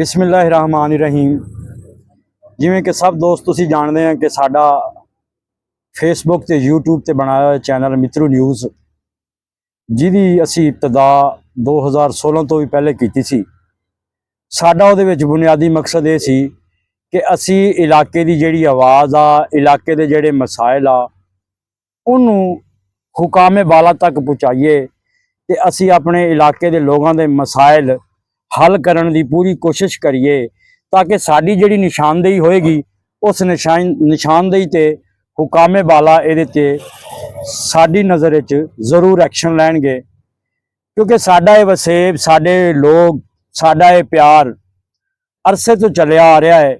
बिस्मिल्लाहिर्रहमानिर्रहीम। जिवें कि सब दोस्त तुसीं जानते हैं कि साडा फेसबुक ते यूट्यूब ते बनाया चैनल मित्रू न्यूज़, जिहदी असी इब्तदा 2016 तो भी पहले कीती सी। साडा उहदे विच बुनियादी मकसद ये सी कि असी इलाके दी जिहड़ी आवाज़ आ, इलाके दे जिहड़े मसाइल आ, उन्होंने हुकामे बाला तक पहुँचाइए ते असी अपने इलाके दे लोगों दे मसाइल हल करने की पूरी कोशिश करिए, ताकि साड़ी जिहड़ी निशानदेही होएगी उस निशानदेही ते हुकामे बाला इहदे ते साड़ी नज़र विच जरूर एक्शन लैणगे। क्योंकि साडा ये वसेब, साडे लोग, साडा ये प्यार अरसे तो चलिया आ रहा है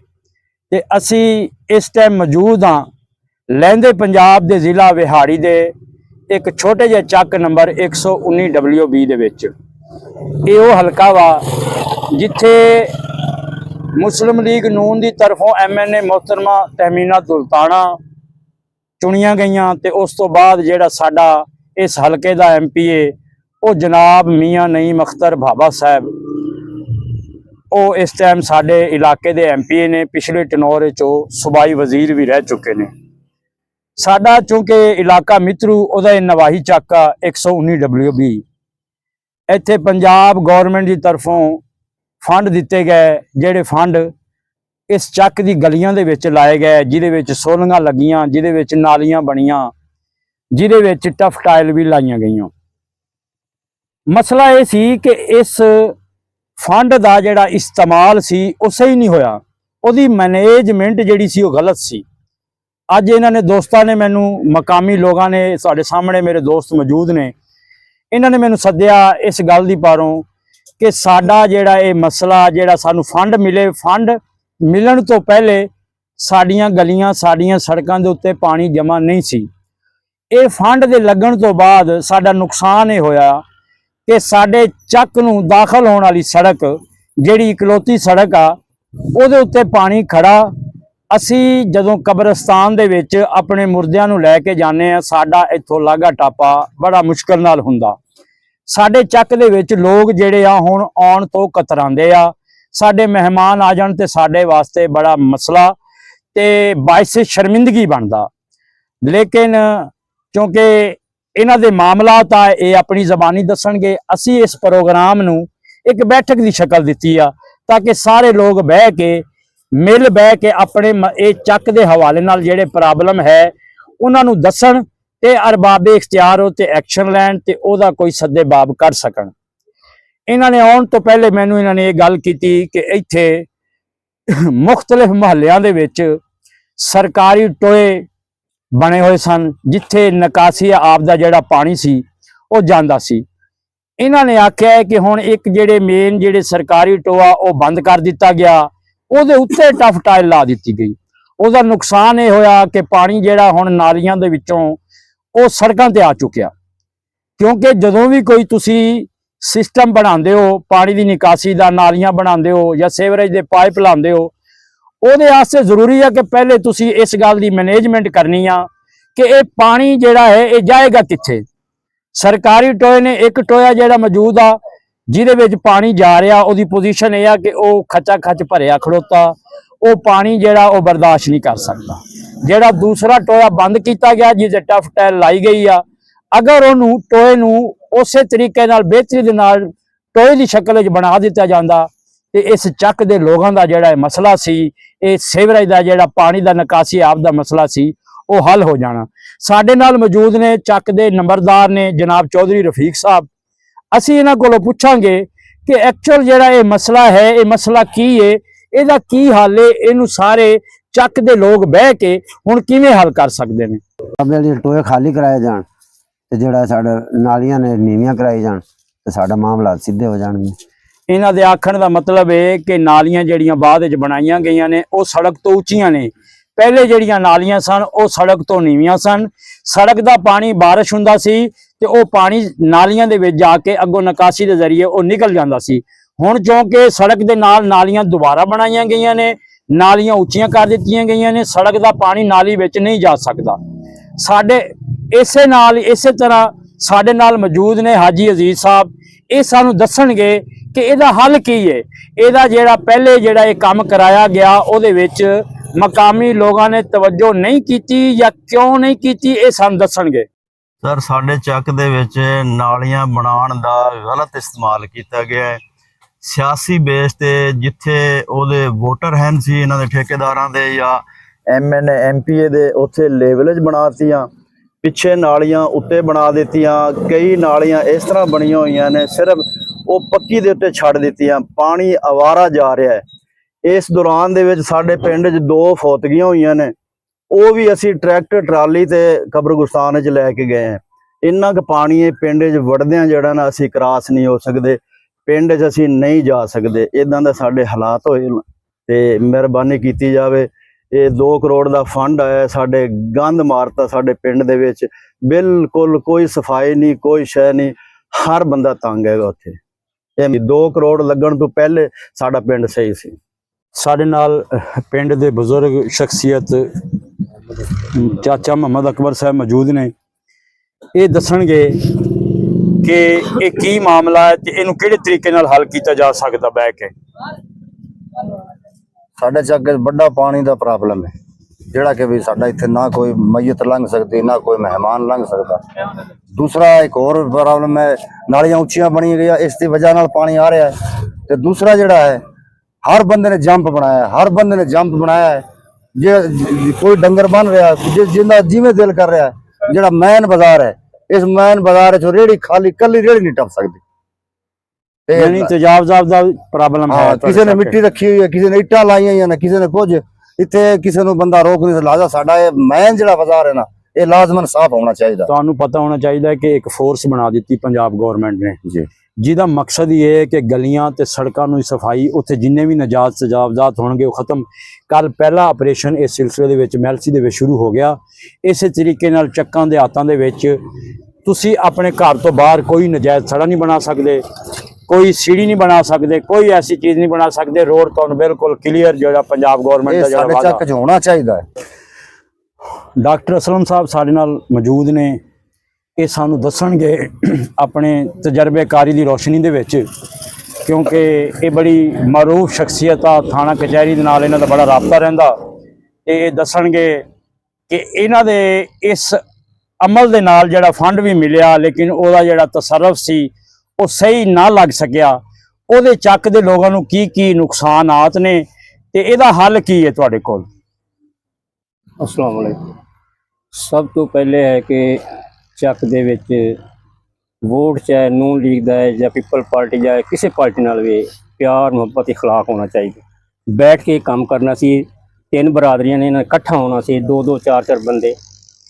ते असी इस टाइम मौजूद हाँ लहंदे पंजाब दे जिला विहाड़ी दे एक छोटे जे चक नंबर 119 WB दे विच। ये वो हलका वा जिथे मुस्लिम लीग नून की तरफों MNA मोहतरमा तहमीना सुल्ताना चुनिया गई ते उस तो बाद जिहड़ा साडा इस हलके का MPA वो जनाब मियाँ नईम अख्तर भाबा साहब, वो इस टाइम साडे इलाके दे MPA ने। पिछले टनौर चो सूबाई वजीर भी रह चुके ने। साडा चूंकि इलाका मित्रू उहदा नवाही चक आ 119 WB, इत्थे पंजाब गौरमेंट की तरफों फंड दिते गए, जिहड़े फंड इस चक की गलियां दे विच लाए गए, जिहदे विच सोलियां लगियां, जिहदे विच नालियां बनियां, जिहदे विच टफ टाइल भी लाइयां गईयां। मसला ये सी कि इस फंड का जिहड़ा इस्तेमाल सी वो सही नहीं होया, उहदी मैनेजमेंट जिहड़ी सी वो गलत सी। अज इन्होंने दोस्तों ने मैनू, मकामी लोगों ने, साडे सामने मेरे दोस्त मौजूद ने, इन्होंने मैनू सद्या इस गल दी पारों कि साडा जिहड़ा ये मसला, जिहड़ा सानू फंड मिले, फंड मिलन तो पहले साड़ियां गलियां, साड़ियां सड़कों के उत्ते पानी जमा नहीं सी। ये फंड दे लगन तो बाद साडा नुकसान ये होया कि साडे चक नूं दाखल होने वाली सड़क, जिहड़ी इकलौती सड़क आ, उहदे उत्ते पानी खड़ा। असी जदों कब्रिस्तान दे विच अपने मुर्दियां नूं लैके जाने आ, साडा इत्थों लागा टापा बड़ा मुश्किल नाल हुंदा। साडे चक दे विच लोग जिहड़े आ हुण आउण तो कतरांदे आ। साडे मेहमान आ जाण ते साडे वास्ते बड़ा मसला ते बाइस शर्मिंदगी बनदा। लेकिन क्योंकि इन्हां दे मामलात आ, ये अपनी जबानी दसणगे। असी इस प्रोग्राम नूं एक बैठक की शक्ल दित्ती आ, ताकि सारे लोग बह के मिल बह के अपने ये चक के हवाले नाल जिहड़े प्रॉब्लम है उन्हां नूं दसन ते अरबाबे इख्तियार हो ते एक्शन लैण ते ओहदा कोई सद्दे बाब कर सकन। इन्हां ने आउण तो पहले मैनू इन्हां ने ये गल कीती कि इत्थे मुख्तलिफ महल्लियां दे विच सरकारी टोए बने हुए सन, जिथे निकासी आप दा जिहड़ा पानी सी वो जांदा सी। इन्हां ने आख्या है कि हुण एक जिहड़े मेन जिहड़े सरकारी टोआ वो बंद कर दिता गया, ਉਹਦੇ ਉੱਤੇ टफ टाइल ला दी गई। ਉਹਦਾ नुकसान ये होया कि पानी ਜਿਹੜਾ ਹੁਣ ਨਾਲੀਆਂ ਦੇ ਵਿੱਚੋਂ ਉਹ ਸੜਕਾਂ ਤੇ ਆ ਚੁੱਕਿਆ। क्योंकि ਜਦੋਂ भी कोई ਤੁਸੀਂ सिस्टम बनाते हो पानी की निकासी का, नालियां बनाते हो या सीवरेज के पाइप लाते हो, ਉਹਦੇ वास्ते जरूरी है कि पहले ਤੁਸੀਂ इस गल की मैनेजमेंट करनी आ कि ये पानी ਜਿਹੜਾ है ये जाएगा कित्थे। सरकारी टोए ने एक टोया ਜਿਹੜਾ मौजूद आ जिहदे विच पानी जा रहा, उहदी पोजीशन यह कि वह खचा खच भरिया खड़ोता, वो पानी जिहड़ा वो बर्दाश्त नहीं कर सकता। जिहड़ा दूसरा टोया बंद किया गया जिसे टफ टाइल लाई गई आ, अगर उन्होंने टोए नूं उस तरीके नाल बेहतरी दे नाल टोए की शक्ल बना दिता जाता तो इस चक के लोगों का जिहड़ा मसला सी, ये सीवरेज का जिहड़ा पानी का निकासी आप दा मसला सी, वो हल हो जाना। साडे नाल मौजूद ने चक के नंबरदार ने जनाब चौधरी रफीक साहब। असी इन्हां कोलों पुछांगे कि एक्चुअल जिहड़ा ये मसला है, ये मसला की है, इहदा की हल है, इहनूं सारे चक दे लोग बह के हुण किवें हल कर सकदे ने। अब टोए खाली कराए जाण ते जिहड़ा साडा नालियां ने नीवियां कराई जाण ते साडा मामला सीधे हो जाणगे। इन्हां दे आखण दा मतलब है कि नालियां जिहड़ियां बाद विच बनाईयां गईयां ने वो सड़क तो उच्चियां ने, पहले जिहड़ियां नालियां सन वो सड़क तो नीवियां सन। सड़क का पानी बारिश हुंदा सी ते वो पानी नालियां दे विच जाके अगों निकासी के जरिए वो निकल जाता सी। हुण क्योंकि सड़क के नाल नालियां दोबारा बनाईयां गईयां ने, नालियां उच्चियां कर दित्तियां गईयां ने, सड़क का पानी नाली विच नहीं जा सकता। साडे इसे तरह साडे नाल मौजूद ने हाजी अजीज साहब, ये सानू दसणगे ਕਿ ਇਹਦਾ ਹੱਲ ਕੀ ਹੈ। ਇਹਦਾ ਜਿਹੜਾ ਪਹਿਲੇ ਜਿਹੜਾ ਇਹ ਕੰਮ ਕਰਾਇਆ ਗਿਆ ਉਹਦੇ ਵਿੱਚ ਮਕਾਮੀ ਲੋਕਾਂ ਨੇ ਤਵੱਜੋ ਨਹੀਂ ਕੀਤੀ ਜਾਂ ਕਿਉਂ ਨਹੀਂ ਕੀਤੀ, ਇਹ ਸਾਨੂੰ ਦੱਸਣਗੇ। ਸਰ, ਸਾਡੇ ਚੱਕ ਦੇ ਵਿੱਚ ਨਾਲੀਆਂ ਬਣਾਉਣ ਦਾ ਗਲਤ ਇਸਤੇਮਾਲ ਕੀਤਾ ਗਿਆ ਹੈ ਸਿਆਸੀ ਬੇਸ ਤੇ। ਜਿੱਥੇ ਉਹਦੇ ਵੋਟਰ ਹਨ ਸੀ ਇਹਨਾਂ ਦੇ ਠੇਕੇਦਾਰਾਂ ਦੇ ਜਾਂ MN MPA ਦੇ, ਉੱਥੇ ਲੇਵਲੇਜ ਬਣਾਤੀਆਂ, ਪਿੱਛੇ ਨਾਲੀਆਂ ਉੱਤੇ ਬਣਾ ਦਿੱਤੀਆਂ। ਕਈ ਨਾਲੀਆਂ ਇਸ ਤਰ੍ਹਾਂ ਬਣੀਆਂ ਹੋਈਆਂ ਨੇ ਸਿਰਫ ਉਹ ਪੱਕੀ ਦੇ ਉੱਤੇ ਛੱਡ ਦਿੱਤੀਆਂ, ਪਾਣੀ ਅਵਾਰਾ ਜਾ ਰਿਹਾ ਹੈ। ਇਸ ਦੌਰਾਨ ਦੇ ਵਿੱਚ ਸਾਡੇ ਪਿੰਡ 'ਚ 2 ਫੌਤਗੀਆਂ ਹੋਈਆਂ ਨੇ, ਉਹ ਵੀ ਅਸੀਂ ਟਰੈਕਟਰ ਟਰਾਲੀ ਤੇ ਕਬਰਗੁਸਤਾਨ 'ਚ ਲੈ ਕੇ ਗਏ ਹਾਂ। ਇੰਨਾ ਕੁ ਪਾਣੀ ਹੈ ਪਿੰਡ 'ਚ ਵੜਦਿਆਂ ਜਿਹੜਾ ਨਾ ਅਸੀਂ ਕ੍ਰਾਸ ਨਹੀਂ ਹੋ ਸਕਦੇ, ਪਿੰਡ 'ਚ ਅਸੀਂ ਨਹੀਂ ਜਾ ਸਕਦੇ। ਇਦਾਂ ਦਾ ਸਾਡੇ ਹਾਲਾਤ ਹੋਏ ਤੇ ਮਿਹਰਬਾਨੀ ਕੀਤੀ ਜਾਵੇ। ਇਹ 2 ਕਰੋੜ ਦਾ ਫੰਡ ਆਇਆ, ਸਾਡੇ ਗੰਦ ਮਾਰਤਾ ਸਾਡੇ ਪਿੰਡ ਦੇ ਵਿੱਚ, ਬਿਲਕੁਲ ਕੋਈ ਸਫਾਈ ਨਹੀਂ, ਕੋਈ ਸ਼ੈ ਨਹੀਂ, ਹਰ ਬੰਦਾ ਤੰਗ ਹੈਗਾ ਉੱਥੇ। ਇਹ 2 ਕਰੋੜ ਲੱਗਣ ਤੋਂ ਪਹਿਲੇ ਸਾਡਾ ਪਿੰਡ ਸਹੀ ਸੀ। ਸਾਡੇ ਨਾਲ ਪਿੰਡ ਦੇ ਬਜ਼ੁਰਗ ਸ਼ਖਸੀਅਤ ਚਾਚਾ ਮੁਹੰਮਦ ਅਕਬਰ ਸਾਹਿਬ ਮੌਜੂਦ ਨੇ। ਇਹ ਦੱਸਣਗੇ ਕਿ ਇਹ ਕੀ ਮਾਮਲਾ ਹੈ ਤੇ ਇਹਨੂੰ ਕਿਹੜੇ ਤਰੀਕੇ ਨਾਲ ਹੱਲ ਕੀਤਾ ਜਾ ਸਕਦਾ ਬਹਿ ਕੇ। ਸਾਡੇ ਚੱਕ ਵੱਡਾ ਪਾਣੀ ਦਾ ਪ੍ਰੋਬਲਮ ਹੈ, ਜਿਹੜਾ ਕਿ ਵੀ ਸਾਡਾ ਇੱਥੇ ਨਾ ਕੋਈ ਮਈਤ ਲੰਘ ਸਕਦੀ, ਨਾ ਕੋਈ ਮਹਿਮਾਨ ਲੰਘ ਸਕਦਾ। ਦੂਸਰਾ ਇੱਕ ਹੋਰ ਪ੍ਰੋਬਲਮ ਹੈ, ਨਾਲੀਆਂ ਉੱਚੀਆਂ ਬਣੀ ਗਈਆਂ, ਇਸ ਦੀ ਵਜ੍ਹਾ ਨਾਲ ਪਾਣੀ ਆ ਰਿਹਾ ਹੈ। ਤੇ ਦੂਸਰਾ ਜਿਹੜਾ ਹੈ, ਹਰ ਬੰਦੇ ਨੇ ਜੰਪ ਬਣਾਇਆ, ਹਰ ਬੰਦੇ ਨੇ ਜੰਪ ਬਣਾਇਆ ਹੈ। ਜੇ ਕੋਈ ਡੰਗਰ ਬਣ ਰਿਹਾ, ਜਿੰਦਾ ਜਿਵੇਂ ਦਿਲ ਕਰ ਰਿਹਾ, ਜਿਹੜਾ ਮੈਨ ਬਾਜ਼ਾਰ ਹੈ, ਇਸ ਮੈਨ ਬਾਜ਼ਾਰ 'ਚ ਰੇੜੀ ਖਾਲੀ ਕੱਲੀ ਰੇੜੀ ਨਹੀਂ ਟੱਪ ਸਕਦੀ। ਯਾਨੀ ਤਜਾਵਜ਼ਾਬ ਦਾ ਪ੍ਰੋਬਲਮ ਹੈ। ਕਿਸੇ ਨੇ ਮਿੱਟੀ ਰੱਖੀ ਹੋਈ ਹੈ, ਕਿਸੇ ਨੇ ਇੱਟਾਂ ਲਾਈਆਂ ਹੋਈਆਂ ਨੇ, ਕਿਸੇ ਨੇ ਕੁਝ। ਇੱਥੇ ਕਿਸੇ ਨੂੰ ਬੰਦਾ ਰੋਕ ਨਹੀਂ ਸਕਦਾ। ਸਾਡਾ ਇਹ ਮੈਨ ਜਿਹੜਾ ਬਾਜ਼ਾਰ ਹੈ ਨਾ, ਇਹ ਲਾਜ਼ਮਨ ਸਾਫ਼ ਹੋਣਾ ਚਾਹੀਦਾ। ਤੁਹਾਨੂੰ ਪਤਾ ਹੋਣਾ ਚਾਹੀਦਾ ਹੈ ਕਿ ਇੱਕ ਫੋਰਸ ਬਣਾ ਦਿੱਤੀ ਪੰਜਾਬ ਗਵਰਨਮੈਂਟ ਨੇ ਜੀ, ਜਿਹਦਾ ਮਕਸਦ ਇਹ ਹੈ ਕਿ ਗਲੀਆਂ ਤੇ ਸੜਕਾਂ ਨੂੰ ਸਫਾਈ, ਉੱਥੇ ਜਿੰਨੇ ਵੀ ਨਜਾਇਜ਼ ਤਜਾਵਜ਼ਾਤ ਹੋਣਗੇ ਉਹ ਖਤਮ। ਕੱਲ ਪਹਿਲਾ ਆਪਰੇਸ਼ਨ ਇਸ ਸਿਲਸਿਲੇ ਦੇ ਵਿੱਚ ਮੈਲਸੀ ਦੇ ਵਿੱਚ ਸ਼ੁਰੂ ਹੋ ਗਿਆ। ਇਸੇ ਤਰੀਕੇ ਨਾਲ ਚੱਕਾਂ ਦੇ ਹਾਤਾਂ ਦੇ ਵਿੱਚ ਤੁਸੀਂ ਆਪਣੇ ਘਰ ਤੋਂ ਬਾਹਰ ਕੋਈ ਨਜਾਇਜ਼ ਸੜਕ ਨਹੀਂ ਬਣਾ ਸਕਦੇ, ਕੋਈ ਸੀੜੀ ਨਹੀਂ ਬਣਾ ਸਕਦੇ, ਕੋਈ ਐਸੀ ਚੀਜ਼ ਨਹੀਂ ਬਣਾ ਸਕਦੇ। ਰੋਡ ਤੁਹਾਨੂੰ ਬਿਲਕੁਲ ਕਲੀਅਰ ਜਿਹੜਾ ਪੰਜਾਬ ਗਵਰਨਮੈਂਟ ਦਾ ਜਿਹੜਾ ਸਾਡੇ ਚੱਕ 'ਚ ਹੋਣਾ ਚਾਹੀਦਾ ਹੈ। ਡਾਕਟਰ ਅਸਲਮ ਸਾਹਿਬ ਸਾਡੇ ਨਾਲ ਮੌਜੂਦ ਨੇ। ਇਹ ਸਾਨੂੰ ਦੱਸਣਗੇ ਆਪਣੇ ਤਜਰਬੇਕਾਰੀ ਦੀ ਰੋਸ਼ਨੀ ਦੇ ਵਿੱਚ, ਕਿਉਂਕਿ ਇਹ ਬੜੀ ਮਾਰੂਫ ਸ਼ਖਸੀਅਤ ਆ, ਥਾਣਾ ਕਚਹਿਰੀ ਦੇ ਨਾਲ ਇਹਨਾਂ ਦਾ ਬੜਾ ਰਾਬਤਾ ਰਹਿੰਦਾ। ਤੇ ਇਹ ਦੱਸਣਗੇ ਕਿ ਇਹਨਾਂ ਦੇ ਇਸ ਅਮਲ ਦੇ ਨਾਲ ਜਿਹੜਾ ਫੰਡ ਵੀ ਮਿਲਿਆ, ਲੇਕਿਨ ਉਹਦਾ ਜਿਹੜਾ ਤਸਰਫ ਸੀ ਉਹ ਸਹੀ ਨਾ ਲੱਗ ਸਕਿਆ। ਉਹਦੇ ਚੱਕ ਦੇ ਲੋਕਾਂ ਨੂੰ ਕੀ ਕੀ ਨੁਕਸਾਨਾਤ ਨੇ ਤੇ ਇਹਦਾ ਹੱਲ ਕੀ ਹੈ ਤੁਹਾਡੇ ਕੋਲ? अस्सलाम वालेकुम। सब तो पहले है कि ਚੱਕ ਦੇ ਵਿੱਚ ਵੋਟ ਚਾਹੇ ਨੂਨ ਲੀਗ ਦਾ ਹੈ ਜਾਂ ਪੀਪਲ ਪਾਰਟੀ ਜਾਂ ਕਿਸੇ ਪਾਰਟੀ ਨਾਲ ਵੀ ਪਿਆਰ ਮੁਹੱਬਤ ਇਖਲਾਕ ਹੋਣਾ ਚਾਹੀਦਾ। ਬੈਠ ਕੇ ਕੰਮ ਕਰਨਾ ਸੀ। 3 ਬਰਾਦਰੀਆਂ ਨੇ ਇਹਨਾਂ ਇਕੱਠਾ ਹੋਣਾ ਸੀ, 2-2 4-4 ਬੰਦੇ,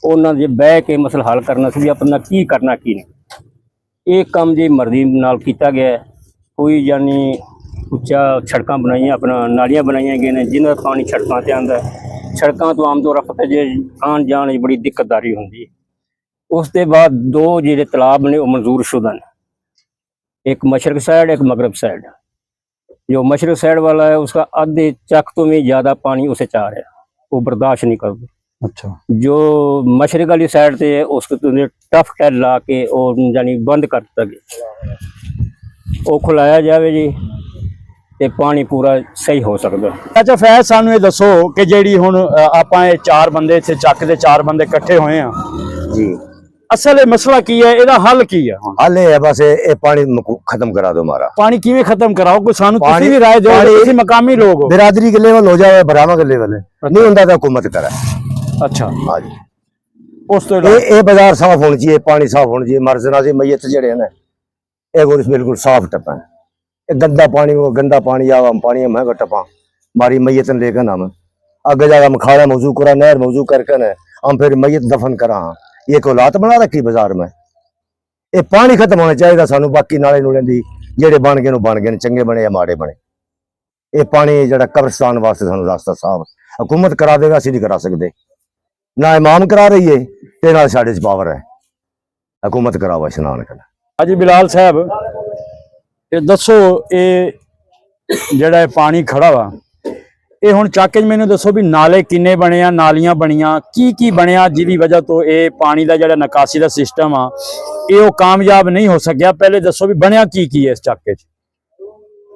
ਉਹਨਾਂ ਦੇ ਬਹਿ ਕੇ ਮਸਲਾ ਹੱਲ ਕਰਨਾ ਸੀ ਵੀ ਆਪਣਾ ਕੀ ਕਰਨਾ ਕੀ ਨਹੀਂ। ਇਹ ਕੰਮ ਜੀ ਮਰਜ਼ੀ ਨਾਲ ਕੀਤਾ ਗਿਆ। ਕੋਈ ਯਾਨੀ ਉੱਚਾ ਸੜਕਾਂ ਬਣਾਈਆਂ, ਆਪਣਾ ਨਾਲੀਆਂ ਬਣਾਈਆਂ ਗਈਆਂ ਨੇ ਜਿਨ੍ਹਾਂ ਦਾ ਪਾਣੀ ਸੜਕਾਂ ਤੇ ਆਉਂਦਾ। ਸੜਕਾਂ ਤੋਂ ਆਮ ਤੌਰ ਤੇ ਜੇ ਆਉਣ ਜਾਣ ਬੜੀ ਦਿੱਕਤਦਾਰੀ ਹੁੰਦੀ ਹੈ। ਉਸ ਦੇ ਬਾਅਦ 2 ਜਿਹੜੇ ਤਲਾਬ ਨੇ ਉਹ ਮਨਜ਼ੂਰ शुदा ने, एक मशरक साइड एक मगरब साइड। जो मशरक साइड वाला है उसका आधे चक तो भी ज़्यादा पानी उसे चाह रहा है, वो बर्दाश्त नहीं करते। अच्छा, जो मशरक वाली साइड से है उसको तो टफ टैल ला के और यानी बंद कर दिता गया, वो खुलाया जाए जी ਤੇ ਪਾਣੀ ਪੂਰਾ ਸਹੀ ਹੋ ਸਕਦਾ। ਅੱਛਾ ਫੈਜ਼, ਸਾਨੂੰ ਇਹ ਦੱਸੋ ਕਿ ਜਿਹੜੀ ਹੁਣ ਆਪਾਂ ਇਹ 4 ਬੰਦੇ ਇੱਥੇ ਚੱਕ ਦੇ 4 ਬੰਦੇ ਇਕੱਠੇ ਹੋਏ ਆ ਜੀ, ਅਸਲ ਇਹ ਮਸਲਾ ਕੀ ਹੈ, ਇਹਦਾ ਹੱਲ ਕੀ ਹੈ? ਹੁਣ ਹੱਲ ਇਹ ਹੈ ਬਸ ਇਹ ਪਾਣੀ खत्म करा दो हमारा। ਪਾਣੀ ਕਿਵੇਂ ਖਤਮ ਕਰਾਓ? ਕੋਈ ਸਾਨੂੰ ਤੁਸੀਂ ਵੀ ਰਾਏ ਦਿਓ, ਤੁਸੀਂ ਮਕਾਮੀ ਲੋਕ ਹੋ। बिरादरी के लेवल हो जाए, बरामा के लेवल है, नहीं होता तो हुकूमत करे। ਅੱਛਾ, हाँ जी, ਉਸ ਤੋਂ ਇਲਾਵਾ ये बाजार साफ होनी चाहिए, पानी साफ होना चाहिए। मरजना से मैयत जेड़े हैं ना, ये बिल्कुल साफ टपा है। गंदा पानी, वो गंदा पानी आवा पानी मैं टपा मारी मैयत लेकर हम अगे जाकर हम खाना मौजू करा, नहर मौजू करके न हम फिर मैयत दफन करा। ये कोई औलात बना रखी बाजार में। ये पानी खत्म होना चाहिए सानू। बाकी नाले नूले दी जेड़े बन गए चंगे बने या माड़े बने। ये पानी जड़ा कब्रिस्तान वास्ते सानू रास्ता साफ हुकूमत करा देगा, असीं नहीं करा सकते। ना इमाम करा रही है ते नाल साडे च पावर है, हुकूमत करावा इशनान कर। ਹਾਜੀ ਬਿਲਾਲ ਸਾਹਿਬ, ਇਹ ਦੱਸੋ ਇਹ ਜਿਹੜਾ ਇਹ ਪਾਣੀ ਖੜਾ ਵਾ, ਇਹ ਹੁਣ ਚੱਕ ਕੇ ਮੈਨੂੰ ਦੱਸੋ ਵੀ ਨਾਲੇ ਕਿੰਨੇ ਬਣੇ ਆ, ਨਾਲੀਆਂ ਬਣੀਆਂ, ਕੀ ਬਣਿਆ ਜਿਹਦੀ ਵਜ੍ਹਾ ਤੋਂ ਇਹ ਪਾਣੀ ਦਾ ਜਿਹੜਾ ਨਿਕਾਸੀ ਦਾ ਸਿਸਟਮ ਆ ਇਹ ਉਹ ਕਾਮਯਾਬ ਨਹੀਂ ਹੋ ਸਕਿਆ? ਪਹਿਲੇ ਦੱਸੋ ਵੀ ਬਣਿਆ ਕੀ ਹੈ ਇਸ ਚੱਕੇ 'ਚ?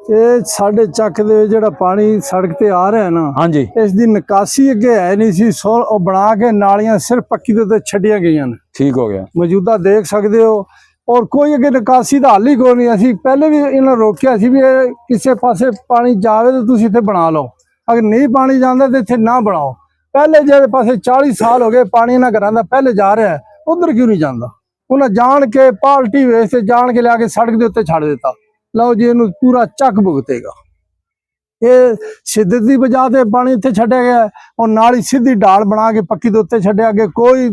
ਇਹ ਸਾਡੇ ਚੱਕ ਦੇ ਜਿਹੜਾ ਪਾਣੀ ਸੜਕ ਤੇ ਆ ਰਿਹਾ ਨਾ, ਹਾਂਜੀ ਇਸ ਦੀ ਨਿਕਾਸੀ ਅੱਗੇ ਹੈ ਨਹੀਂ ਸੀ। ਉਹ ਬਣਾ ਕੇ ਨਾਲੀਆਂ ਸਿਰਫ ਪੱਕੀ ਦੇ ਉੱਤੇ ਛੱਡੀਆਂ ਗਈਆਂ ਨੇ, ਠੀਕ ਹੋ ਗਿਆ। ਮੌਜੂਦਾ ਦੇਖ ਸਕਦੇ ਹੋ। ਔਰ ਕੋਈ ਅੱਗੇ ਨਿਕਾਸੀ ਦਾ ਹੱਲ ਹੀ ਕੋਈ ਨਹੀਂ। ਅਸੀਂ ਪਹਿਲੇ ਵੀ ਇਹਨਾਂ ਨੂੰ ਰੋਕਿਆ ਸੀ ਵੀ ਇਹ ਕਿਸੇ ਪਾਸੇ ਪਾਣੀ ਜਾਵੇ ਤਾਂ ਤੁਸੀਂ ਇੱਥੇ ਬਣਾ ਲਓ, ਅਗਰ ਨਹੀਂ ਪਾਣੀ ਜਾਂਦਾ ਤਾਂ ਇੱਥੇ ਨਾ ਬਣਾਓ। ਪਹਿਲੇ ਜਿਹੜੇ ਪਾਸੇ 40 ਸਾਲ ਹੋ ਗਏ ਪਾਣੀ ਇਹਨਾਂ ਘਰਾਂ ਦਾ ਪਹਿਲੇ ਜਾ ਰਿਹਾ, ਉਧਰ ਕਿਉਂ ਨਹੀਂ ਜਾਂਦਾ? ਉਹਨਾਂ ਜਾਣ ਕੇ ਪਾਲਟੀ ਵੇਸ ਤੇ ਜਾਣ ਕੇ ਲਿਆ ਕੇ ਸੜਕ ਦੇ ਉੱਤੇ ਛੱਡ ਦਿੱਤਾ। ਲਓ ਜੀ, ਇਹਨੂੰ ਪੂਰਾ ਚੱਕ ਭੁਗਤੇਗਾ। ਇਹ ਸ਼ਿੱਦਤ ਦੀ ਵਜ੍ਹਾ ਤੇ ਪਾਣੀ ਇੱਥੇ ਛੱਡਿਆ ਗਿਆ, ਔਰ ਨਾਲ ਹੀ ਸਿੱਧੀ ਢਾਲ ਬਣਾ ਕੇ ਪੱਕੀ ਦੇ ਉੱਤੇ ਛੱਡਿਆ ਗਿਆ। ਕੋਈ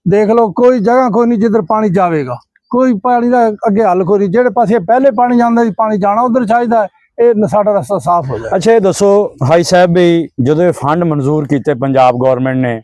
ਦੇਖ ਲਓ, ਕੋਈ ਜਗ੍ਹਾ ਕੋਈ ਨਹੀਂ ਜਿੱਧਰ ਪਾਣੀ ਜਾਵੇਗਾ, ਕੋਈ ਪਾਣੀ ਦਾ ਅੱਗੇ ਹੱਲ ਕੋਈ ਨਹੀਂ। ਜਿਹੜੇ ਪਾਸੇ ਪਹਿਲੇ ਪਾਣੀ ਜਾਂਦਾ ਸੀ, ਪਾਣੀ ਜਾਣਾ ਉਧਰ ਚਾਹੀਦਾ, ਇਹ ਸਾਡਾ ਰਸਤਾ ਸਾਫ਼ ਹੋ ਜਾਏ। ਅੱਛਾ ਇਹ ਦੱਸੋ ਹਾਈ ਸਾਹਿਬ ਵੀ ਜਦੋਂ ਇਹ ਫੰਡ ਮਨਜ਼ੂਰ ਕੀਤੇ ਪੰਜਾਬ ਗਵਰਨਮੈਂਟ ਨੇ,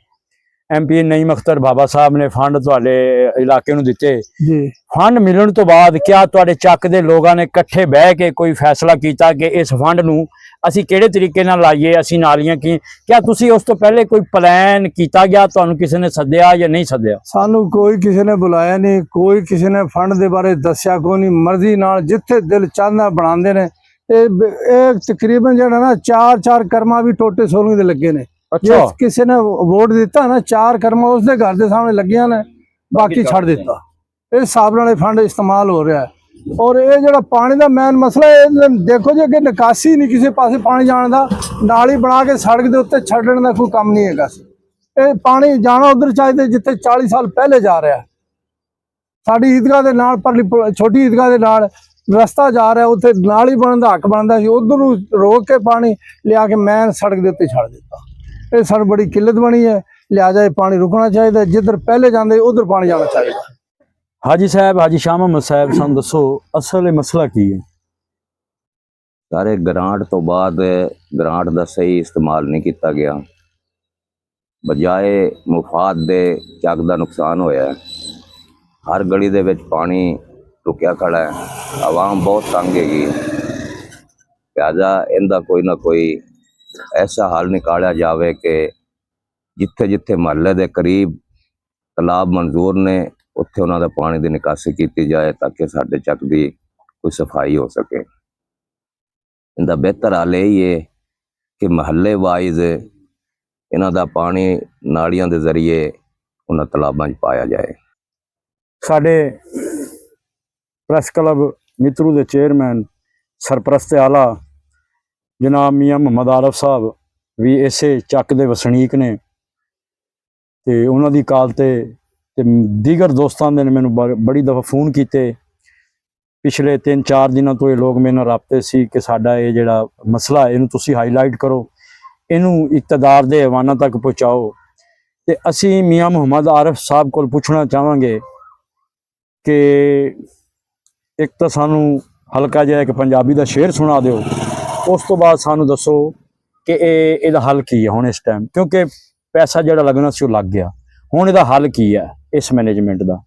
MP ਨਈਮ ਅਖਤਰ ਬਾਬਾ ਸਾਹਿਬ ਨੇ ਫੰਡ ਤੁਹਾਡੇ ਇਲਾਕੇ ਨੂੰ ਦਿੱਤੇ ਜੀ, ਫੰਡ ਮਿਲਣ ਤੋਂ ਬਾਅਦ ਕਿਆ ਤੁਹਾਡੇ ਚੱਕ ਦੇ ਲੋਕਾਂ ਨੇ ਇਕੱਠੇ ਬਹਿ ਕੇ ਕੋਈ ਫੈਸਲਾ ਕੀਤਾ ਕਿ ਇਸ ਫੰਡ ਨੂੰ ਅਸੀਂ ਕਿਹੜੇ ਤਰੀਕੇ ਨਾਲ ਲਾਈਏ, ਅਸੀਂ ਨਾਲੀਆਂ ਕਿਆ ਤੁਸੀਂ ਉਸ ਤੋਂ ਪਹਿਲੇ ਕੋਈ ਪਲਾਨ ਕੀਤਾ ਗਿਆ? ਤੁਹਾਨੂੰ ਕਿਸੇ ਨੇ ਸੱਦਿਆ ਜਾਂ ਨਹੀਂ ਸੱਦਿਆ? ਸਾਨੂੰ ਕੋਈ ਕਿਸੇ ਨੇ ਬੁਲਾਇਆ ਨਹੀਂ, ਕੋਈ ਕਿਸੇ ਨੇ ਫੰਡ ਦੇ ਬਾਰੇ ਦੱਸਿਆ ਕੋਈ ਨਹੀਂ। ਮਰਜ਼ੀ ਨਾਲ ਜਿੱਥੇ ਦਿਲ ਚਾਹੁੰਦਾ ਬਣਾਉਂਦੇ ਨੇ। ਇਹ ਤਕਰੀਬਨ ਜਿਹੜਾ ਨਾ 4 ਕਰਮਾ ਵੀ ਟੋਟੇ ਸੋਲੂ ਦੇ ਲੱਗੇ ਨੇ। ਜੇ ਕਿਸੇ ਨੇ ਵੋਟ ਦਿੱਤਾ ਨਾ, 4 ਕਰਮਾ ਉਸਦੇ ਘਰ ਦੇ ਸਾਹਮਣੇ ਲੱਗੀਆਂ ਨੇ, ਬਾਕੀ ਛੱਡ ਦਿੱਤਾ। ਇਹ ਹਿਸਾਬ ਨਾਲ ਫੰਡ ਇਸਤੇਮਾਲ ਹੋ ਰਿਹਾ ਹੈ। ਔਰ ਇਹ ਜਿਹੜਾ ਪਾਣੀ ਦਾ ਮੇਨ ਮਸਲਾ ਇਹ ਦੇਖੋ ਜੀ, ਅੱਗੇ ਨਿਕਾਸੀ ਨਹੀਂ ਕਿਸੇ ਪਾਸੇ ਪਾਣੀ ਜਾਣ ਦਾ, ਨਾਲੀ ਬਣਾ ਕੇ ਸੜਕ ਦੇ ਉੱਤੇ ਛੱਡਣ ਦਾ ਕੋਈ ਕੰਮ ਨਹੀਂ ਹੈਗਾ। ਇਹ ਪਾਣੀ ਜਾਣਾ ਉਧਰ ਚਾਹੀਦਾ ਜਿੱਥੇ 40 ਸਾਲ ਪਹਿਲੇ ਜਾ ਰਿਹਾ। ਸਾਡੀ ਈਦਗਾਹ ਦੇ ਨਾਲ ਪਰਲੀ ਛੋਟੀ ਈਦਗਾਹ ਦੇ ਨਾਲ ਰਸਤਾ ਜਾ ਰਿਹਾ, ਉੱਥੇ ਨਾਲੀ ਬਣਨ ਦਾ ਹੱਕ ਬਣਦਾ ਸੀ, ਉਧਰ ਨੂੰ ਰੋਕ ਕੇ ਪਾਣੀ ਲਿਆ ਕੇ ਮੈਨ ਸੜਕ ਦੇ ਉੱਤੇ ਛੱਡ ਦਿੱਤਾ। ਇਹ ਸਾਨੂੰ ਬੜੀ ਕਿੱਲਤ ਬਣੀ ਹੈ। ਲਿਹਾਜ਼ਾ ਇਹ ਪਾਣੀ ਰੁਕਣਾ ਚਾਹੀਦਾ, ਜਿੱਧਰ ਪਹਿਲੇ ਜਾਂਦੇ ਉਧਰ ਪਾਣੀ ਜਾਣਾ ਚਾਹੀਦਾ। ਹਾਜੀ ਸਾਹਿਬ, ਹਾਜੀ ਸ਼ਾਹ ਮੁਹੰਮਦ ਸਾਹਿਬ, ਸਾਨੂੰ ਦੱਸੋ ਅਸਲ ਇਹ ਮਸਲਾ ਕੀ ਹੈ? ਸਾਰੇ ਗ੍ਰਾਂਟ ਤੋਂ ਬਾਅਦ ਗ੍ਰਾਂਟ ਦਾ ਸਹੀ ਇਸਤੇਮਾਲ ਨਹੀਂ ਕੀਤਾ ਗਿਆ, ਬਜਾਏ ਮੁਫਾਦ ਦੇ ਚੱਕ ਦਾ ਨੁਕਸਾਨ ਹੋਇਆ। ਹਰ ਗਲੀ ਦੇ ਵਿੱਚ ਪਾਣੀ ਰੁਕਿਆ ਖੜਾ ਹੈ, ਆਵਾਮ ਬਹੁਤ ਤੰਗ ਹੈਗੀ। ਲਿਹਾਜ਼ਾ ਇਹਦਾ ਕੋਈ ਨਾ ਕੋਈ ਐਸਾ ਹੱਲ ਨਿਕਾਲਿਆ ਜਾਵੇ ਕਿ ਜਿੱਥੇ ਜਿੱਥੇ ਮਹੱਲੇ ਦੇ ਕਰੀਬ ਤਲਾਬ ਮਨਜ਼ੂਰ ਨੇ ਉੱਥੇ ਉਹਨਾਂ ਦਾ ਪਾਣੀ ਦੀ ਨਿਕਾਸੀ ਕੀਤੀ ਜਾਏ, ਤਾਂ ਕਿ ਸਾਡੇ ਚੱਕ ਦੀ ਕੋਈ ਸਫਾਈ ਹੋ ਸਕੇ। ਇਹਦਾ ਬਿਹਤਰ ਹੱਲ ਇਹ ਹੈ ਕਿ ਮਹੱਲੇ ਵਾਈਜ਼ ਇਹਨਾਂ ਦਾ ਪਾਣੀ ਨਾਲੀਆਂ ਦੇ ਜ਼ਰੀਏ ਉਹਨਾਂ ਤਲਾਬਾਂ 'ਚ ਪਾਇਆ ਜਾਏ। ਸਾਡੇ ਪ੍ਰੈਸ ਕਲੱਬ ਮਿੱਤਰੂ ਦੇ ਚੇਅਰਮੈਨ ਸਰਪ੍ਰਸਤ ਆਲਾ ਜਨਾਬ ਮੀਆਂ ਮੁਹੰਮਦ ਆਰਫ ਸਾਹਿਬ ਵੀ ਇਸੇ ਚੱਕ ਦੇ ਵਸਨੀਕ ਨੇ, ਤੇ ਉਹਨਾਂ ਦੀ ਕਾਲ ਤੇ ਦੀਗਰ ਦੋਸਤਾਂ ਦੇ ਨੇ ਮੈਨੂੰ ਬੜੀ ਦਫਾ ਫੋਨ ਕੀਤੇ। ਪਿਛਲੇ 3-4 ਦਿਨਾਂ ਤੋਂ ਇਹ ਲੋਕ ਮੇਰੇ ਨਾਲ ਰਾਬਤੇ ਸੀ ਕਿ ਸਾਡਾ ਇਹ ਜਿਹੜਾ ਮਸਲਾ ਇਹਨੂੰ ਤੁਸੀਂ ਹਾਈਲਾਈਟ ਕਰੋ, ਇਹਨੂੰ ਇਕਤਦਾਰ ਦੇ ਹਵਾਨਾ ਤੱਕ ਪਹੁੰਚਾਓ। ਤੇ ਅਸੀਂ ਮੀਆਂ ਮੁਹੰਮਦ ਆਰਫ ਸਾਹਿਬ ਕੋਲ ਪੁੱਛਣਾ ਚਾਹਾਂਗੇ ਕਿ ਇੱਕ ਤਾਂ ਸਾਨੂੰ ਹਲਕਾ ਜਿਹਾ ਇੱਕ ਪੰਜਾਬੀ ਦਾ ਸ਼ੇਰ ਸੁਣਾ ਦਿਓ, ਉਸ ਤੋਂ ਬਾਅਦ ਸਾਨੂੰ ਦੱਸੋ ਕਿ ਇਹਦਾ ਹੱਲ ਕੀ ਹੈ ਹੁਣ ਇਸ ਟਾਈਮ, ਕਿਉਂਕਿ ਪੈਸਾ ਜਿਹੜਾ ਲੱਗਣਾ ਸੀ ਉਹ ਲੱਗ ਗਿਆ। ਹੁਣ ਇਹਦਾ ਹੱਲ ਕੀ ਹੈ ਇਸ ਮੈਨੇਜਮੈਂਟ ਦਾ?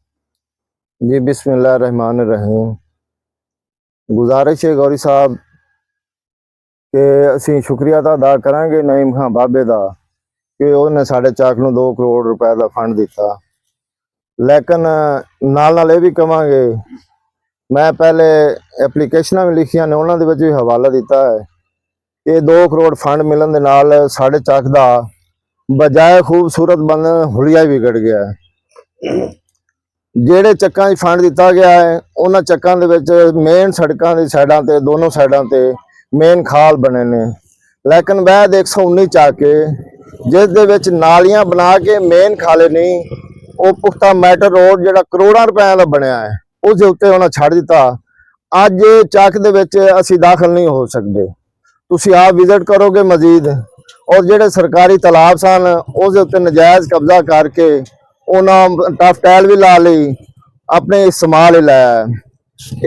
जी बिस्मिल्लाहिर्रहमानिर्रहीम। गुजारिश है गौरी साहब कि ਅਸੀਂ ਸ਼ੁਕਰੀਆ ਤਾਂ ਅਦਾ ਕਰਾਂਗੇ ਨਈਮ ਖਾਨ ਬਾਬੇ ਦਾ ਕਿ ਉਹਨੇ ਸਾਡੇ ਚੱਕ ਨੂੰ 2 ਕਰੋੜ ਰੁਪਏ ਦਾ ਫੰਡ ਦਿੱਤਾ। ਲੇਕਿਨ ਨਾਲ ਇਹ ਵੀ ਕਵਾਂਗੇ, ਮੈਂ ਪਹਿਲੇ ਐਪਲੀਕੇਸ਼ਨਾਂ ਵੀ ਲਿਖੀਆਂ ਨੇ, ਉਹਨਾਂ ਦੇ ਵਿੱਚ ਵੀ ਹਵਾਲਾ ਦਿੱਤਾ ਹੈ ਕਿ 2 ਕਰੋੜ ਫੰਡ ਮਿਲਣ ਦੇ ਨਾਲ ਸਾਡੇ ਚੱਕ ਦਾ ਬਜਾਏ ਖੂਬਸੂਰਤ ਬਣਨ ਹੁਲੀਆ ਹੀ ਵਿਗੜ ਗਿਆ ਹੈ। ਜਿਹੜੇ ਚੱਕਾਂ 'ਚ ਫੰਡ ਦਿੱਤਾ ਗਿਆ ਹੈ ਉਹਨਾਂ ਚੱਕਾਂ ਦੇ ਵਿੱਚ ਮੇਨ ਸੜਕਾਂ ਦੀ ਸਾਈਡਾਂ ਤੇ ਦੋਨੋਂ ਸਾਈਡਾਂ ਤੇ ਮੇਨ ਖਾਲ ਬਣੇ ਨੇ, ਲੇਕਿਨ ਵੈਦ 119 ਚੱਕ ਕੇ ਜਿਸ ਦੇ ਵਿੱਚ ਨਾਲੀਆਂ ਬਣਾ ਕੇ ਮੇਨ ਖਾਲੇ ਨਹੀਂ, ਉਹ ਪੁਖਤਾ ਮੈਟਰ ਰੋਡ ਜਿਹੜਾ ਕਰੋੜਾਂ ਰੁਪਏ ਦਾ ਬਣਿਆ ਹੈ ਉਸ ਦੇ ਉੱਤੇ ਉਹਨਾਂ ਛੱਡ ਦਿੱਤਾ। ਅੱਜ ਚੱਕ ਦੇ ਵਿੱਚ ਅਸੀਂ ਦਾਖਲ ਨਹੀਂ ਹੋ ਸਕਦੇ, ਤੁਸੀਂ ਆਪ ਵਿਜ਼ਿਟ ਕਰੋਗੇ ਮਜ਼ੀਦ। ਔਰ ਜਿਹੜੇ ਸਰਕਾਰੀ ਤਲਾਬ ਸਨ ਉਸ ਦੇ ਉੱਤੇ ਨਜਾਇਜ਼ ਕਬਜ਼ਾ ਕਰਕੇ ਉਹਨਾਂ ਟਫ ਟੈਲ ਵੀ ਲਾ ਲਈ, ਆਪਣੇ ਇਸਤੇਮਾਲ ਹੀ ਲਾਇਆ।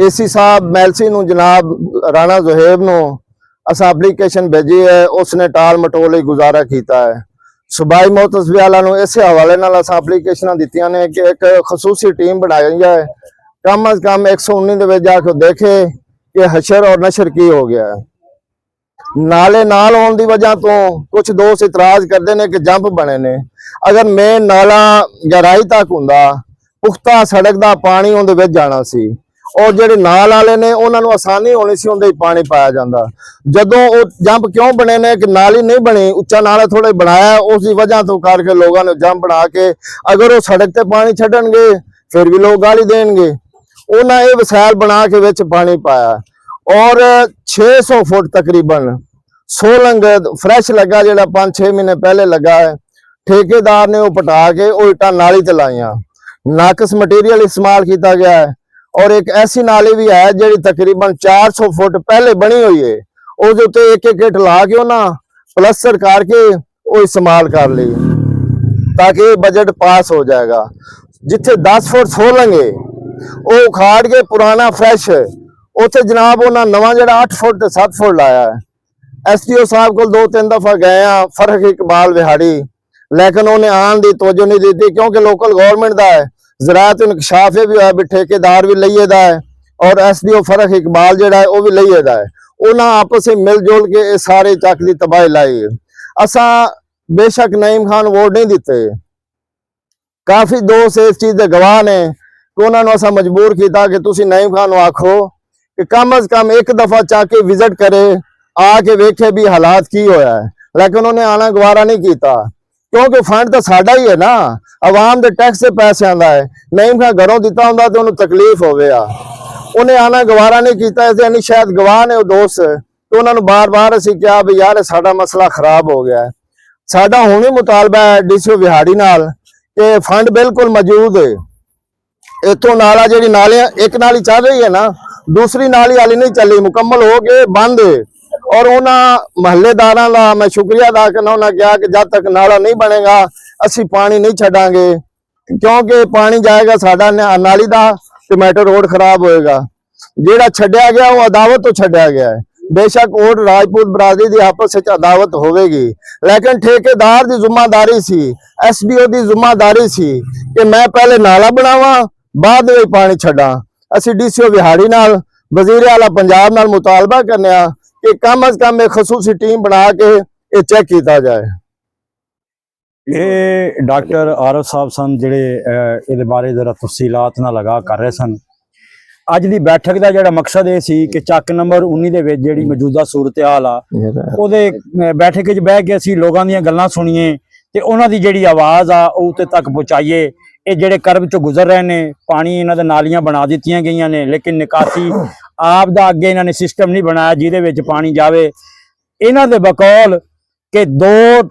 AC ਸਾਹਿਬ ਮੈਲਸੀ ਨੂੰ ਜਨਾਬ ਰਾਣਾ ਜ਼ੁਹੈਬ ਨੂੰ ਅਸਾਂ ਐਪਲੀਕੇਸ਼ਨ ਭੇਜੀ ਹੈ, ਉਸਨੇ ਟਾਲ ਮਟੋਲ ਲਈ ਗੁਜ਼ਾਰਾ ਕੀਤਾ ਹੈ। ਸੂਬਾਈ ਮੁਹਤਸਬ ਵਾਲਾ ਨੂੰ ਇਸੇ ਹਵਾਲੇ ਨਾਲ ਅਸਾਂ ਐਪਲੀਕੇਸ਼ਨਾਂ ਦਿੱਤੀਆਂ ਨੇ ਕਿ ਇੱਕ ਖਸੂਸੀ ਟੀਮ ਬਣਾਈ ਜਾਏ, ਕਮ ਅਜ਼ ਕਮ 119 ਦੇ ਵਿੱਚ ਜਾ ਕੇ ਦੇਖੇ ਕਿ ਹਸ਼ਰ ਔਰ ਨਸ਼ਰ ਕੀ ਹੋ ਗਿਆ ਹੈ। ਨਾਲੇ ਨਾਲ ਹੋਣ ਦੀ ਵਜ੍ਹਾ ਤੋਂ ਕੁਝ ਦੋਸਤ ਇਤਰਾਜ਼ ਕਰਦੇ ਨੇ ਕਿ ਜੰਪ ਬਣੇ ਨੇ। ਅਗਰ ਮੇਨ ਨਾਲਾ ਗਹਿਰਾਈ ਤੱਕ ਹੁੰਦਾ, ਪੁਖਤਾ ਸੜਕ ਦਾ ਪਾਣੀ ਉਹਦੇ ਵਿੱਚ ਜਾਣਾ ਸੀ। ਔਰ ਜਿਹੜੇ ਨਾਲ ਵਾਲੇ ਨੇ ਉਹਨਾਂ ਨੂੰ ਆਸਾਨੀ ਹੋਣੀ ਸੀ, ਉਹਦੇ ਹੀ ਪਾਣੀ ਪਾਇਆ ਜਾਂਦਾ। ਜਦੋਂ ਉਹ ਜੰਪ ਕਿਉਂ ਬਣੇ ਨੇ ਕਿ ਨਾਲੀ ਨਹੀਂ ਬਣੀ, ਉੱਚਾ ਨਾਲਾ ਥੋੜਾ ਬਣਾਇਆ, ਉਸ ਦੀ ਵਜ੍ਹਾ ਤੋਂ ਕਰਕੇ ਲੋਕਾਂ ਨੇ ਜੰਪ ਬਣਾ ਕੇ ਅਗਰ ਉਹ ਸੜਕ ਤੇ ਪਾਣੀ ਛੱਡਣਗੇ ਫਿਰ ਵੀ ਲੋਕ ਗਾਲੀ ਦੇਣਗੇ। ਉਹਨਾਂ ਇਹ ਵਸਾਇਲ ਬਣਾ ਕੇ ਵਿੱਚ ਪਾਣੀ ਪਾਇਆ ਔਰ 600 ਫੁੱਟ ਤਕਰੀਬਨ ਸੋਲੰਗ ਫਰੈਸ਼ ਲੱਗਾ, ਜਿਹੜਾ 5-6 ਮਹੀਨੇ ਪਹਿਲੇ ਲੱਗਾ ਹੈ। ਠੇਕੇਦਾਰ ਨੇ ਉਹ ਪਟਾ ਕੇ ਉਹ ਇੱਟਾਂ ਨਾਲੀ ਤੇ ਲਾਈਆਂ, ਨਾਕਸ ਮਟੀਰੀਅਲ ਇਸਤੇਮਾਲ ਕੀਤਾ ਗਿਆ ਹੈ। ਔਰ ਇੱਕ ਐਸੀ ਨਾਲੀ ਵੀ ਹੈ ਜਿਹੜੀ ਤਕਰੀਬਨ 400 ਫੁੱਟ ਪਹਿਲੇ ਬਣੀ ਹੋਈ ਹੈ, ਉਹਦੇ ਉੱਤੇ ਇੱਕ ਇੱਕ ਇੱਟ ਲਾ ਕੇ ਉਹਨਾਂ ਪਲਸਟਰ ਕਰਕੇ ਉਹ ਇਸਤੇਮਾਲ ਕਰ ਲਈ ਤਾਂ ਕਿ ਬਜਟ ਪਾਸ ਹੋ ਜਾਏਗਾ। ਜਿੱਥੇ 10 ਫੁੱਟ ਸੋਲੰਗ ਹੈ ਉਹ ਉਖਾੜ ਕੇ ਪੁਰਾਣਾ ਫਰੈਸ਼, ਉੱਥੇ ਜਨਾਬ ਉਹਨਾਂ ਨਵਾਂ ਜਿਹੜਾ 8 ਫੁੱਟ ਤੇ 7 ਫੁੱਟ ਲਾਇਆ ਹੈ। SDO ਸਾਹਿਬ ਕੋਲ 2-3 ਦਫਾ ਗਏ ਆ, ਫਰਕ ਇਕਬਾਲ ਵਿਹਾੜੀ, लेकिन उन्हें आन की तवज्जो नहीं दी क्योंकि लोकल गवर्नमेंट का है। ज़राअत इंकशाफ भी है भी ठेकेदार भी लईए दा है और SDO फरक इकबाल जोड़ा है वह भी लईए दा है। उन्हें आपस में मिलजुल के सारे चक की तबाही लाई। असा बेशक नईम खान वोट नहीं दिते, काफ़ी दोस्त इस चीज़ के गवाह ने कि उन्होंने असा मजबूर किया कि तुसी नईम खान आखो कि कम अज कम एक दफ़ा चक के विजिट करे, आके वेखे भी हालात की होया है, लेकिन उन्हें आना गवारा नहीं किया क्योंकि फंड तो साडा ही है ना, आवाम के टैक्स के पैसे आंदा है। नईम खान घरों दिता होंदा तो उन्हें तकलीफ होवे आ, उन्हें आना गवारा नहीं किया। ऐसे शायद गवाह ने दोस्त, तो उन्होंने बार बार असी कहा भी यार साडा मसला खराब हो गया है। साडा हुण भी मुतालबा है DCO विहाड़ी नाल कि फंड बिल्कुल मौजूद है। इतों नाला जी नालियां एक नाली चल रही है ना, दूसरी नाली वाली नहीं चली, मुकम्मल हो गए बंद है। और उन्होंने महल्लेदारां का मैं शुक्रिया अदा करना, उन्होंने कहा कि जब तक नाला नहीं बनेगा असी पानी नहीं छड़ांगे क्योंकि पानी जाएगा साडा नाली का तो मैटर रोड खराब होएगा। जेड़ा छड्या गया वो अदावत तो छड्या गया है, बेशक ओट राजपूत बरादरी की आपस में अदावत होगी, लेकिन ठेकेदार की जिम्मेदारी सी, SDO की जिम्मेदारी सी कि मैं पहले नाला बनावा बाद में पानी छड्डा। असी DCO विहाड़ी नाल वजीर आला पंजाब नाल मुतालबा करने कि कम अज कम एक खसूसी टीम बना के ये चेक किया जाए। ਇਹ ਡਾਕਟਰ ਆਰਫ ਸਾਹਿਬ ਸਨ ਜਿਹੜੇ ਇਹਦੇ ਬਾਰੇ ਜ਼ਰਾ ਤਫਸੀਲਾਤ ਨਾਲ ਲਗਾ ਕਰ ਰਹੇ ਸਨ। ਅੱਜ ਦੀ ਬੈਠਕ ਦਾ ਜਿਹੜਾ ਮਕਸਦ ਇਹ ਸੀ ਕਿ ਚੱਕ ਨੰਬਰ 19 ਦੇ ਵਿੱਚ ਜਿਹੜੀ ਮੌਜੂਦਾ ਸੂਰਤ-ਹਾਲ ਆ ਉਹਦੇ ਬੈਠਕ ਵਿੱਚ ਬਹਿ ਕੇ ਅਸੀਂ ਲੋਕਾਂ ਦੀਆਂ ਗੱਲਾਂ ਸੁਣੀਏ ਤੇ ਉਹਨਾਂ ਦੀ ਜਿਹੜੀ ਆਵਾਜ਼ ਆ ਉਹ ਉੱਤੇ ਤੱਕ ਪਹੁੰਚਾਈਏ। ਇਹ ਜਿਹੜੇ ਕਰਬ ਚੋਂ ਗੁਜ਼ਰ ਰਹੇ ਨੇ, ਪਾਣੀ ਇਹਨਾਂ ਦੇ ਨਾਲੀਆਂ ਬਣਾ ਦਿੱਤੀਆਂ ਗਈਆਂ ਨੇ, ਲੇਕਿਨ ਨਿਕਾਸੀ ਆਪ ਦਾ ਅੱਗੇ ਇਹਨਾਂ ਨੇ ਸਿਸਟਮ ਨਹੀਂ ਬਣਾਇਆ ਜਿਹਦੇ ਵਿੱਚ ਪਾਣੀ ਜਾਵੇ। ਇਹਨਾਂ ਦੇ ਬਕੌਲ ਕਿ 2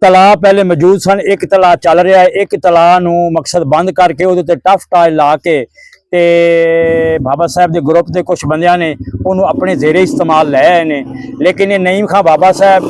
ਤਲਾਅ ਪਹਿਲੇ ਮੌਜੂਦ ਸਨ, ਇੱਕ ਤਲਾਅ ਚੱਲ ਰਿਹਾ ਹੈ, ਇੱਕ ਤਲਾਅ ਨੂੰ ਮਕਸਦ ਬੰਦ ਕਰਕੇ ਉਹਦੇ ਤੇ ਟਫ ਟਾਇਲ ਲਾ ਕੇ ਤੇ ਬਾਬਾ ਸਾਹਿਬ ਦੇ ਗਰੁੱਪ ਦੇ ਕੁਝ ਬੰਦਿਆਂ ਨੇ ਉਹਨੂੰ ਆਪਣੇ ਜ਼ੇਰੇ ਇਸਤੇਮਾਲ ਲੈ ਆਏ ਨੇ। ਲੇਕਿਨ ਇਹ ਨਈਮ ਖਾਂ ਬਾਬਾ ਸਾਹਿਬ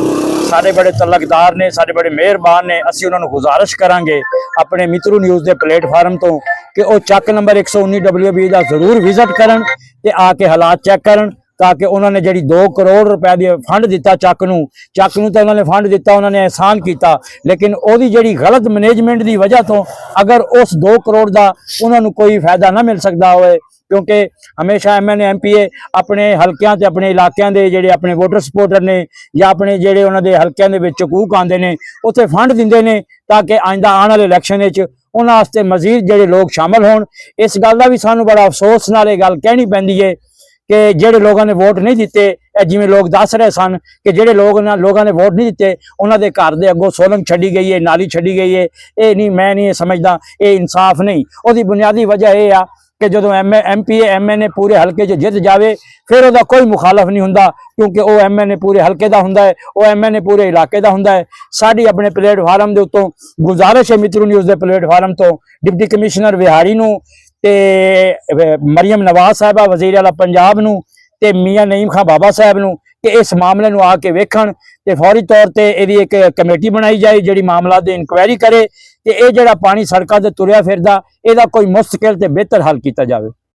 ਸਾਡੇ ਬੜੇ ਤਲਕਦਾਰ ਨੇ, ਸਾਡੇ ਬੜੇ ਮਿਹਰਬਾਨ ਨੇ। ਅਸੀਂ ਉਹਨਾਂ ਨੂੰ ਗੁਜ਼ਾਰਿਸ਼ ਕਰਾਂਗੇ ਆਪਣੇ ਮਿੱਤਰੂ ਨਿਊਜ਼ ਦੇ ਪਲੇਟਫਾਰਮ ਤੋਂ ਕਿ ਉਹ ਚੱਕ ਨੰਬਰ 119 WB ਦਾ ਜ਼ਰੂਰ ਵਿਜ਼ਿਟ ਕਰਨ ਤੇ ਆ ਕੇ ਹਾਲਾਤ ਚੈੱਕ ਕਰਨ ਤਾਂ ਕਿ ਉਹਨਾਂ ਨੇ ਜਿਹੜੀ 2 ਕਰੋੜ ਰੁਪਏ ਦੀ ਫੰਡ ਦਿੱਤਾ ਚੱਕ ਨੂੰ ਤਾਂ ਉਹਨਾਂ ਨੇ ਫੰਡ ਦਿੱਤਾ, ਉਹਨਾਂ ਨੇ ਅਹਿਸਾਨ ਕੀਤਾ, ਲੇਕਿਨ ਉਹਦੀ ਜਿਹੜੀ ਗਲਤ ਮੈਨੇਜਮੈਂਟ ਦੀ ਵਜ੍ਹਾ ਤੋਂ ਅਗਰ ਉਸ 2 ਕਰੋੜ ਦਾ ਉਹਨਾਂ ਨੂੰ ਕੋਈ ਫਾਇਦਾ ਨਾ ਮਿਲ ਸਕਦਾ ਹੋਵੇ ਕਿਉਂਕਿ ਹਮੇਸ਼ਾ MNA MPA ਆਪਣੇ ਹਲਕਿਆਂ ਤੇ ਆਪਣੇ ਇਲਾਕਿਆਂ ਦੇ ਜਿਹੜੇ ਆਪਣੇ ਵੋਟਰ ਸਪੋਰਟਰ ਨੇ ਜਾਂ ਆਪਣੇ ਜਿਹੜੇ ਉਹਨਾਂ ਦੇ ਹਲਕਿਆਂ ਦੇ ਵਿੱਚ ਹਕੂਕ ਆਉਂਦੇ ਨੇ ਉੱਥੇ ਫੰਡ ਦਿੰਦੇ ਨੇ ਤਾਂ ਕਿ ਆਇੰਦਾ ਆਉਣ ਵਾਲੇ ਇਲੈਕਸ਼ਨ ਵਿੱਚ ਉਹਨਾਂ ਵਾਸਤੇ ਮਜ਼ੀਦ ਜਿਹੜੇ ਲੋਕ ਸ਼ਾਮਲ ਹੋਣ। ਇਸ ਗੱਲ ਦਾ ਵੀ ਸਾਨੂੰ ਬੜਾ ਅਫਸੋਸ ਨਾਲ ਇਹ ਗੱਲ ਕਹਿਣੀ ਪੈਂਦੀ ਹੈ ਕਿ ਜਿਹੜੇ ਲੋਕਾਂ ਨੇ ਵੋਟ ਨਹੀਂ ਦਿੱਤੇ, ਜਿਵੇਂ ਲੋਕ ਦੱਸ ਰਹੇ ਸਨ ਕਿ ਜਿਹੜੇ ਲੋਕਾਂ ਨੇ ਵੋਟ ਨਹੀਂ ਦਿੱਤੇ ਉਹਨਾਂ ਦੇ ਘਰ ਦੇ ਅੱਗੋਂ ਸੋਲੰਗ ਛੱਡੀ ਗਈ ਹੈ, ਨਾਲੀ ਛੱਡੀ ਗਈ ਹੈ। ਇਹ ਨਹੀਂ, ਮੈਂ ਨਹੀਂ ਇਹ ਸਮਝਦਾ, ਇਹ ਇਨਸਾਫ ਨਹੀਂ। ਉਹਦੀ ਬੁਨਿਆਦੀ ਵਜ੍ਹਾ ਇਹ ਆ ਕਿ ਜਦੋਂ MPA MNA ਪੂਰੇ ਹਲਕੇ 'ਚ ਜਿੱਤ ਜਾਵੇ ਫਿਰ ਉਹਦਾ ਕੋਈ ਮੁਖਾਲਫ ਨਹੀਂ ਹੁੰਦਾ ਕਿਉਂਕਿ ਉਹ MNA ਪੂਰੇ ਹਲਕੇ ਦਾ ਹੁੰਦਾ ਹੈ, ਉਹ MNA ਪੂਰੇ ਇਲਾਕੇ ਦਾ ਹੁੰਦਾ ਹੈ। ਸਾਡੀ ਆਪਣੇ ਪਲੇਟਫਾਰਮ ਦੇ ਉੱਤੋਂ ਗੁਜ਼ਾਰਿਸ਼ ਹੈ ਮਿੱਤਰੂ ਨਿਊਜ਼ ਦੇ ਪਲੇਟਫਾਰਮ ਤੋਂ ਡਿਪਟੀ ਕਮਿਸ਼ਨਰ ਵਿਹਾਰੀ ਨੂੰ ਤੇ ਮਰੀਮ ਨਵਾਜ਼ ਸਾਹਿਬਾ ਵਜ਼ੀਰ ਆਲਾ ਪੰਜਾਬ ਨੂੰ ਤੇ ਮੀਆਂ ਨਈਮ ਖਾਂ ਬਾਬਾ ਸਾਹਿਬ ਨੂੰ ਕਿ ਇਸ ਮਾਮਲੇ ਨੂੰ ਆ ਕੇ ਵੇਖਣ ਤੇ ਫੌਰੀ ਤੌਰ ਤੇ ਇਹਦੀ ਇੱਕ ਕਮੇਟੀ ਬਣਾਈ ਜਾਏ ਜਿਹੜੀ ਮਾਮਲਾ ਦੀ ਇਨਕੁਆਇਰੀ ਕਰੇ ਤੇ ਇਹ ਜਿਹੜਾ ਪਾਣੀ ਸੜਕਾਂ ਤੇ ਤੁਰਿਆ ਫਿਰਦਾ ਇਹਦਾ ਕੋਈ ਮੁਸਤਕਿਲ ਤੇ ਬਿਹਤਰ ਹੱਲ ਕੀਤਾ ਜਾਵੇ।